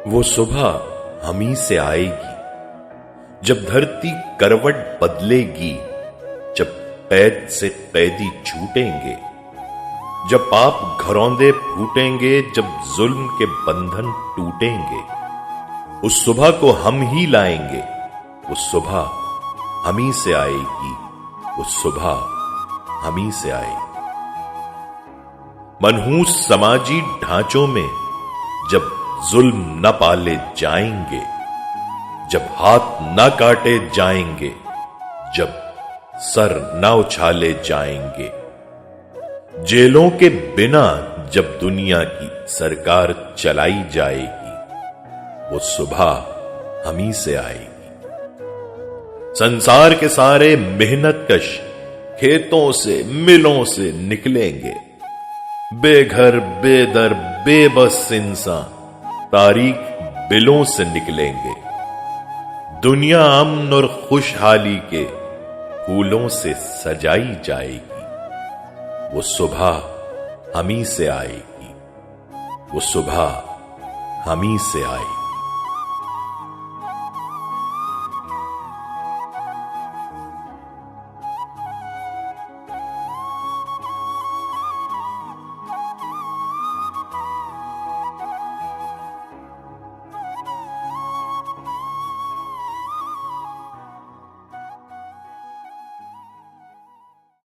वो सुबह हमी से आएगी जब धरती करवट बदलेगी, जब कैद से कैदी छूटेंगे, जब पाप घरौंदे फूटेंगे, जब जुल्म के बंधन टूटेंगे। उस सुबह को हम ही लाएंगे, उस सुबह हमी से आएगी, उस सुबह हमी से आएगी। मनहूस समाजी ढांचों में जब जुल्म न पाले जाएंगे, जब हाथ न काटे जाएंगे, जब सर न उछाले जाएंगे, जेलों के बिना जब दुनिया की सरकार चलाई जाएगी, वो सुबह हमी से आएगी। संसार के सारे मेहनतकश खेतों से मिलों से निकलेंगे, बेघर बेदर बेबस इंसान तारीख बिलों से निकलेंगे। दुनिया अमन और खुशहाली के फूलों से सजाई जाएगी, वो सुबह हमी से आएगी, वो सुबह हमी से आएगी।